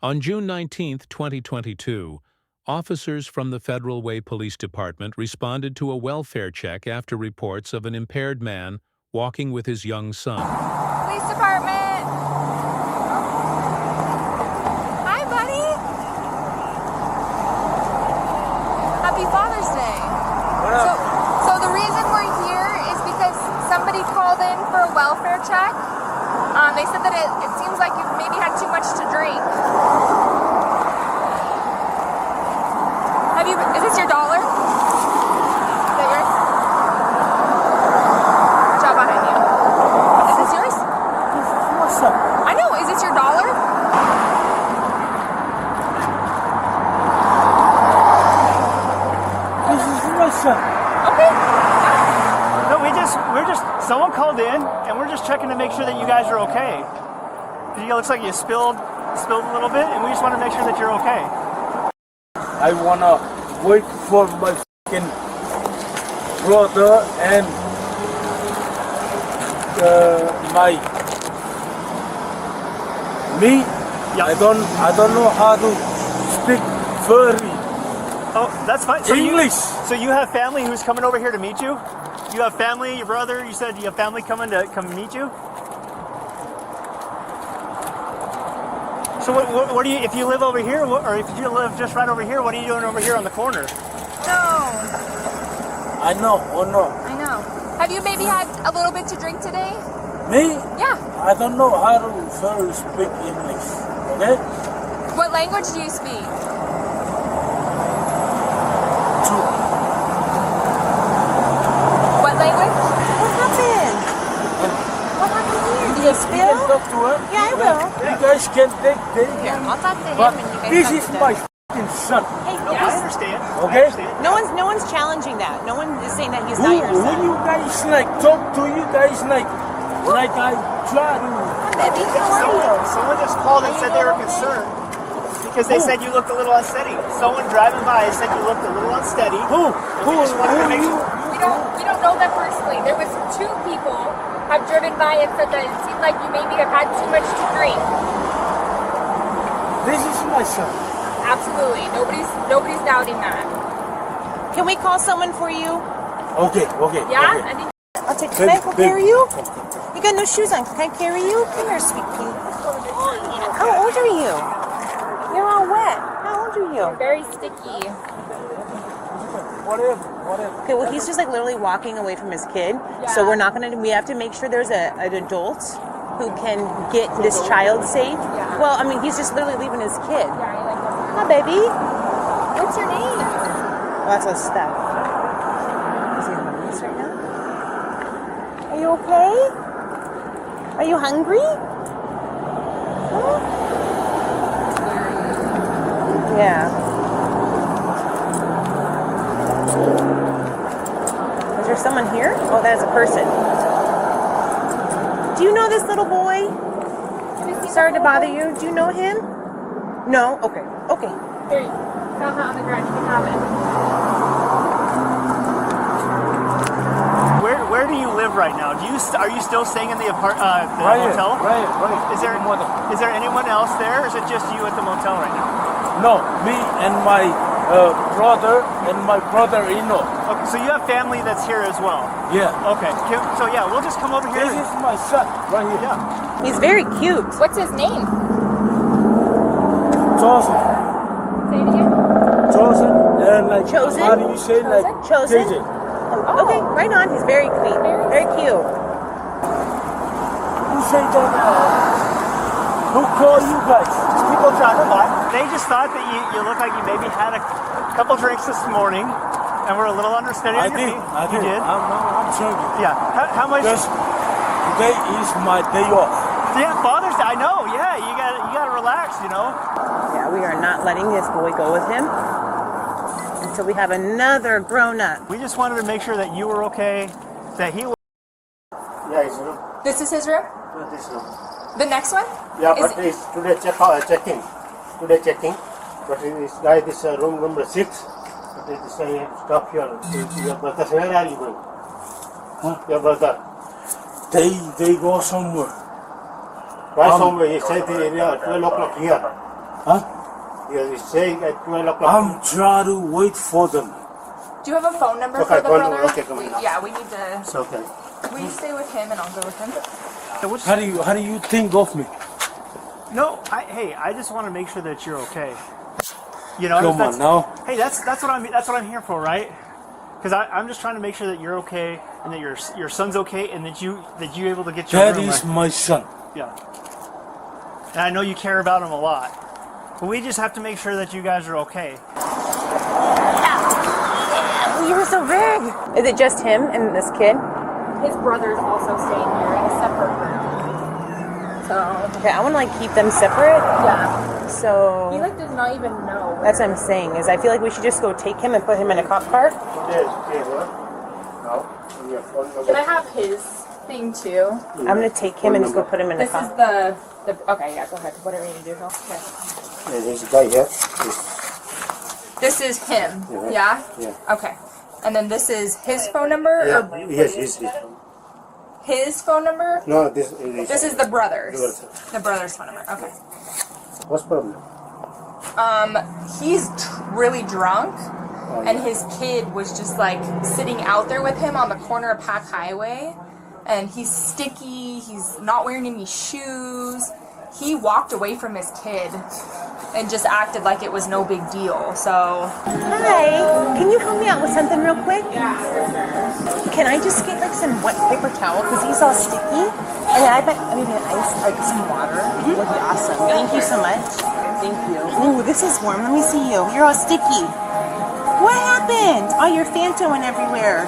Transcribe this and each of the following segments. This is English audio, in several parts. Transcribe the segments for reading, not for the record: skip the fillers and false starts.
On June 19, 2022, officers from the Federal Way Police Department responded to a welfare check after reports of an impaired man walking with his young son. Police Department! Hi, buddy! Happy Father's Day! So the reason we're here is because somebody called in for a welfare check. They said that it seems like you maybe had too much to drink. Is this your dollar? Is that yours? Good job behind you. Is this yours? What's up? I know. Is this your dollar? This is Russia. Okay. No, someone called in, and we're just checking to make sure that you guys are okay. It looks like you spilled a little bit, and we just want to make sure that you're okay. I wanna wait for my fucking brother and me. Yeah. I don't know how to speak very Oh, that's fine. So English. So you have family who's coming over here to meet you? You have family, your brother, you said you have family coming to meet you? So what do you, if you live over here, or if you live just right over here, what are you doing over here on the corner? No. I know. I know. Have you maybe had a little bit to drink today? Me? Yeah. I don't know how to very speak English. Okay? What language do you speak? What language? What happened? What happened here? Did you You spill? can talk to her. Yeah, I will. You guys can take Here, I'll talk to him But and you guys this talk is to my them. fucking son. Hey, No, I understand. Okay. I understand. no one's challenging that. No one is saying that he's Who not your son. you guys like talk to you guys like I try to. Baby, how are you? Someone just called and said they were concerned because they said you looked a little unsteady. Someone driving by said you looked a little unsteady. Who just wanted to make you? We don't know them personally. There was two people have driven by and said that it seemed like you maybe have had too much to drink. This is my son. Absolutely. Nobody's doubting that. Can we call someone for you? Okay. Yeah? Okay. I think I'll take Baby, Can I carry baby. you? You got no shoes on. Can I carry you? Come here, sweet pea. How old are you? You're all wet. How old are you? very sticky. Whatever. Okay, well, he's just like literally walking away from his kid. So we're not gonna. We have to make sure there's an adult who can get this child safe. Yeah. Well, I mean, he's just literally leaving his kid. Yeah, I like that. Hi, baby. What's your name? Lots of stuff. Is he homeless right now? Are you okay? Are you hungry? Huh? Yeah. Is there someone here? Oh, that is a person. Do you know this little boy? Sorry to bother you. Do you know him? No? Okay. Okay. Here, you found that on the ground. You can have it. Where do you live right now? Are you still staying in the hotel? Right. Is there anyone else there, or is it just you at the motel right now? No, me and my brother and my brother-in-law. Okay, so you have family that's here as well. Yeah. Okay, so yeah, we'll just come over here. This is my son right here. Yeah. He's very cute. What's his name? Chosen. Say it again. Chosen and like Chosen? how do you say like Chosen? JJ? Oh, okay, right on. He's very cute. Very cute. Who say that? Who call you guys? People driving by. They just thought that you looked like you maybe had a couple drinks this morning and were a little understeady. I on your did. feet. You did. I'm joking. Yeah. How much? Because today is my day off. Yeah, Father's Day. I know. Yeah, you gotta relax. You know. Yeah, we are not letting this boy go with him until we have another grown-up. We just wanted to make sure that you were okay, that he was. Yeah, it's room. This is his room? This room. The next one? Yeah, Is but it's today checking. Today checking. But this guy, this room number 6. But it is stop here. Your brother, where are you going? Huh? Your brother. They go somewhere. Why somewhere? He said the area 12 o'clock here. Huh? Yeah, he's saying at 12 o'clock. I'm trying to wait for them. Do you have a phone number Okay, for the phone brother? number, okay, come on now. Yeah, we need to. It's okay. Will you stay with him and I'll go with him? How do you think of me? No, I just want to make sure that you're okay. You know, Come on now. Hey, that's what I'm here for, right? Because I'm just trying to make sure that you're okay and that your son's okay and that you're able to get your That room is right. my son. Yeah. And I know you care about him a lot, but we just have to make sure that you guys are okay. You're so big. Is it just him and this kid? His brother's also staying here in a separate room. So Okay, I want to like keep them separate. yeah, So he like does not even know. that's what I'm saying. Is I feel like we should just go take him and put him in a cop car. Yes, yes, huh? Now, your phone number. Can I have his thing too? I'm gonna take him and just go put him in a This is car. the okay, yeah, go ahead. Whatever you need to do, Phil. Okay. And his guy here. This is him. Yeah. Yeah? Yeah. Okay. And then this is his phone number or Yeah, yes, his phone. his phone number? No, this is. This is the brother's. Brother's. The brother's phone number. Okay. What's problem? He's really drunk. Oh, And yeah. his kid was just like sitting out there with him on the corner of Pack Highway. And he's sticky, he's not wearing any shoes. He walked away from his kid and just acted like it was no big deal. So, Hi, can you help me out with something real quick? Can I just get like some wet paper towel because he's all sticky? And I bet maybe an ice, like some water would be awesome. Thank you so much. Thank you. Ooh, this is warm. Let me see you. You're all sticky. What happened? Oh, your Fanta went everywhere.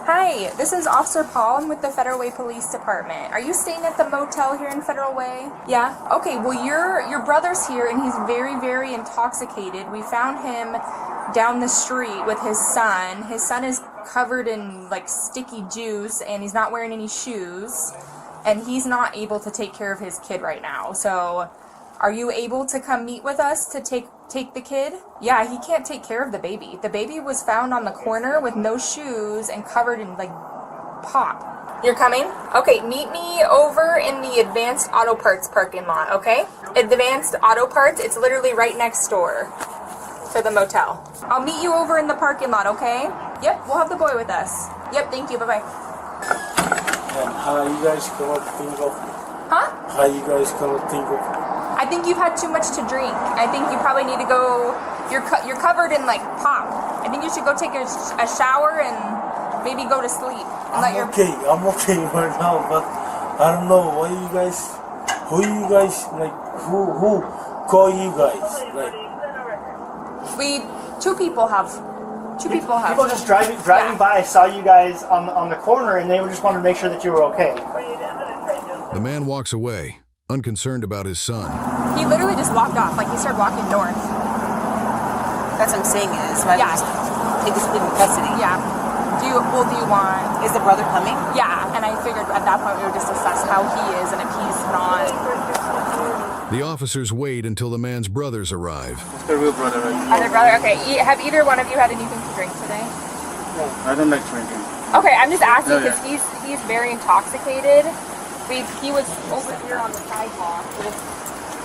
hi, this is Officer Paul. I'm with the Federal Way Police Department. Are you staying at the motel here in Federal Way? Yeah? Okay, well your brother's here and he's very, very intoxicated. We found him down the street with his son. His son is covered in like sticky juice and he's not wearing any shoes. And he's not able to take care of his kid right now. So are you able to come meet with us to take the kid? Yeah, he can't take care of the baby. The baby was found on the corner with no shoes and covered in like pop. You're coming? Okay, meet me over in the Advanced Auto Parts parking lot, okay? Advanced Auto Parts, it's literally right next door to the motel. I'll meet you over in the parking lot, okay? Yep, we'll have the boy with us. Yep, thank you, bye-bye. And how you guys cannot think of Huh? how you guys cannot think of I think you've had too much to drink. I think you probably need to go. You're covered in like pop. I think you should go take a shower and maybe go to sleep. And let your I'm okay right now, but I don't know why you guys who call you guys? Like two people have. People just driving by saw you guys on the corner and they just wanted to make sure that you were okay. The man walks away, unconcerned about his son. He literally just walked off. Like he started walking north. That's what I'm saying is, why Yeah. just take this kid in custody. Yeah. Do you want? Is the brother coming? Yeah. And I figured at that point we would just assess how he is and if he's not. The officers wait until the man's brothers arrive. the real brother. Other brother. Okay. Have either one of you had anything to drink today? I don't like drinking. Okay, I'm just asking Oh, because he's very intoxicated. He was over here on the sidewalk with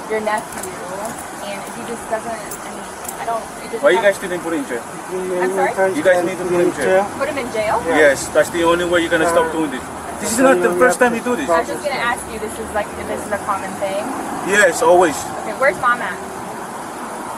your nephew, and he just doesn't. I mean, I don't. It just Why you guys didn't put him in jail? I'm sorry. You guys need to put him in jail. Put him in jail? Yes, that's the only way you're gonna stop doing this. This is not the first time you do this. I was just gonna ask you. This is a common thing. Yes, always. Okay, where's mom at?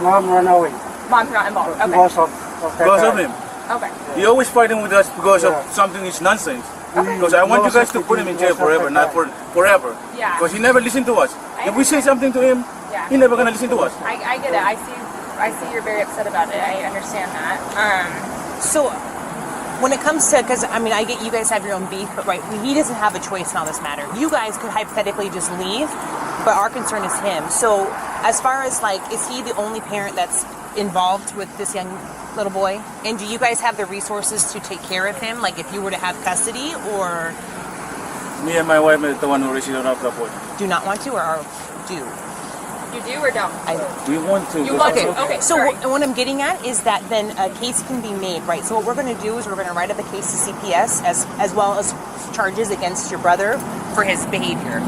Mom run away. Mom's not involved. Okay. Because of that Because of guy. him. Okay. He always fighting with us because of something is nonsense. Because I want you guys to put him in jail forever, not forever. Yeah. Because he never listened to us. If we say something to him, Yeah. he never gonna listen to us. I get it. I see you're very upset about it. I understand that. So, when it comes to, because I mean, I get you guys have your own beef, but right, he doesn't have a choice in all this matter. You guys could hypothetically just leave, but our concern is him. So, as far as like, is he the only parent that's involved with this young little boy? And do you guys have the resources to take care of him? Like, if you were to have custody, or Me and my wife are the one who received an boy. do not want to, or do? You do or don't? We want to. You want to? Okay. Okay. So sorry. what I'm getting at is that then a case can be made, right? So what we're going to do is we're going to write up a case to CPS as well as charges against your brother for his behavior.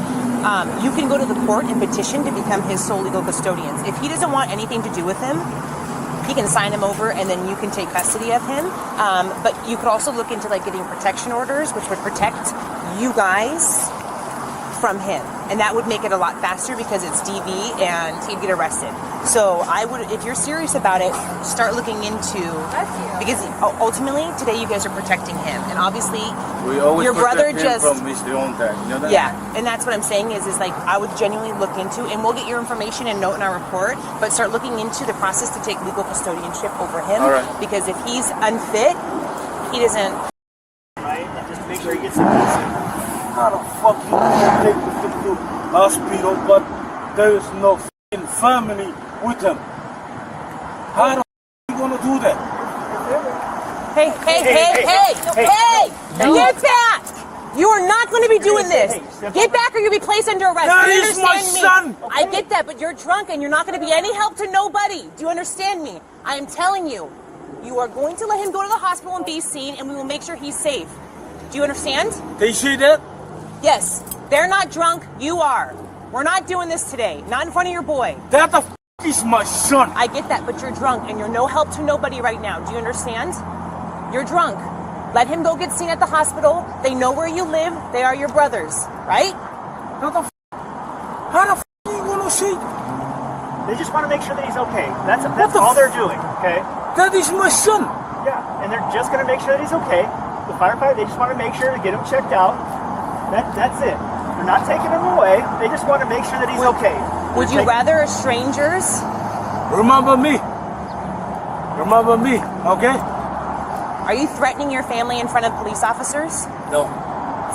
You can go to the court and petition to become his sole legal custodians. If he doesn't want anything to do with him, he can sign him over and then you can take custody of him. But you could also look into like getting protection orders, which would protect you guys from him. And that would make it a lot faster because it's DV and he'd get arrested. So I would, if you're serious about it, start looking into, because ultimately today you guys are protecting him. And obviously We always your brother protect him just, from his own dad. You know that? yeah, and that's what I'm saying is like I would genuinely look into, and we'll get your information and note in our report, but start looking into the process to take legal custodianship over him. All right. Because if he's unfit, he doesn't. Right? And just make sure he gets some medicine. How the fuck you gonna take him to hospital, but there is no fucking family with him? How the fuck you gonna do that? Hey! Get back! You are not going to be doing this. Get back or you'll be placed under arrest. That Do you is my understand me? son! I get that, but you're drunk and you're not going to be any help to nobody. Do you understand me? I am telling you, you are going to let him go to the hospital and be seen, and we will make sure he's safe. Do you understand? They say that? Yes. They're not drunk. You are. We're not doing this today. Not in front of your boy. That the f is my son. I get that, but you're drunk and you're no help to nobody right now. Do you understand? You're drunk. Let him go get seen at the hospital. They know where you live. They are your brothers, right? How the f are you gonna see? They just want to make sure that he's okay. That's all they're doing, okay? That is my son. Yeah, and they're just going to make sure that he's okay. The firefighter, they just want to make sure to get him checked out. That's it. They're not taking him away. They just want to make sure that he's okay. Would you rather strangers? Remember me. Remember me, okay? Are you threatening your family in front of police officers? No,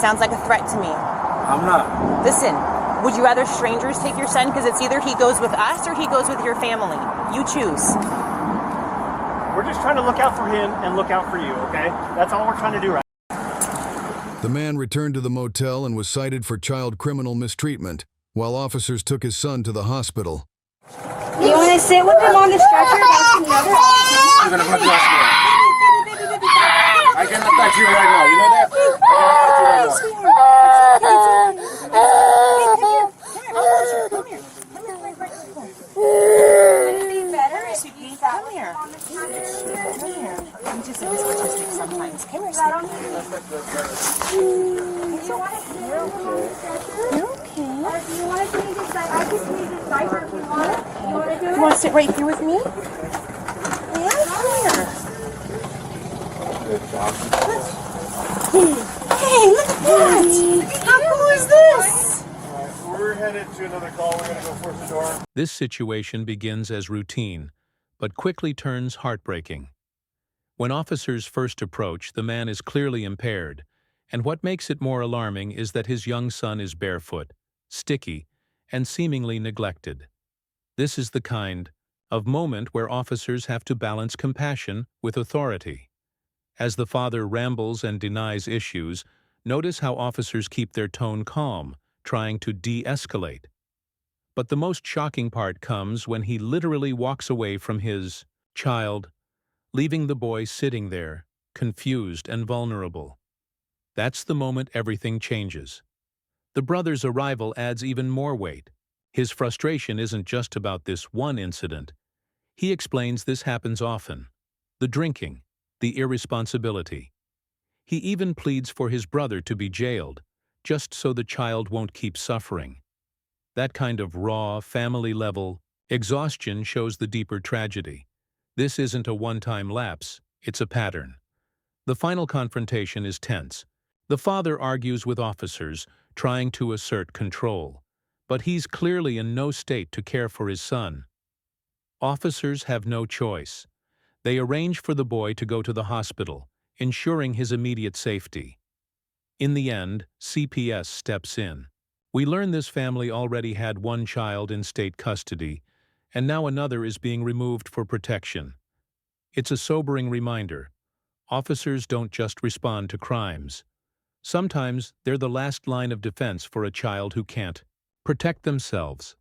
Sounds like a threat to me. I'm not. Listen, would you rather strangers take your son? Because it's either he goes with us or he goes with your family. You choose. We're just trying to look out for him and look out for you, okay? That's all we're trying to do right now. The man returned to the motel and was cited for child criminal mistreatment, while officers took his son to the hospital. You want to sit with him on the stretcher next to another officer? You're gonna go to the hospital. I cannot touch you right now. You know that? I cannot touch you right now. Come here. Come here. I'm just a bit autistic sometimes. Come here, You're okay. You want to change his diaper? I can change his diaper if you want. You want to do it? You want to sit right here with me? Yeah, come here. Hey, look at that! How cool is this? We're headed to another call. We're going to go force the door. This situation begins as routine, but quickly turns heartbreaking. When officers first approach, the man is clearly impaired, and what makes it more alarming is that his young son is barefoot, sticky, and seemingly neglected. This is the kind of moment where officers have to balance compassion with authority. As the father rambles and denies issues, notice how officers keep their tone calm, trying to de-escalate. But the most shocking part comes when he literally walks away from his child, leaving the boy sitting there, confused and vulnerable. That's the moment everything changes. The brother's arrival adds even more weight. His frustration isn't just about this one incident. He explains this happens often. The drinking, the irresponsibility. He even pleads for his brother to be jailed, just so the child won't keep suffering. That kind of raw, family-level exhaustion shows the deeper tragedy. This isn't a one-time lapse, it's a pattern. The final confrontation is tense. The father argues with officers, trying to assert control, but he's clearly in no state to care for his son. Officers have no choice. They arrange for the boy to go to the hospital, ensuring his immediate safety. In the end, CPS steps in. We learn this family already had one child in state custody, and now another is being removed for protection. It's a sobering reminder. Officers don't just respond to crimes. Sometimes they're the last line of defense for a child who can't protect themselves.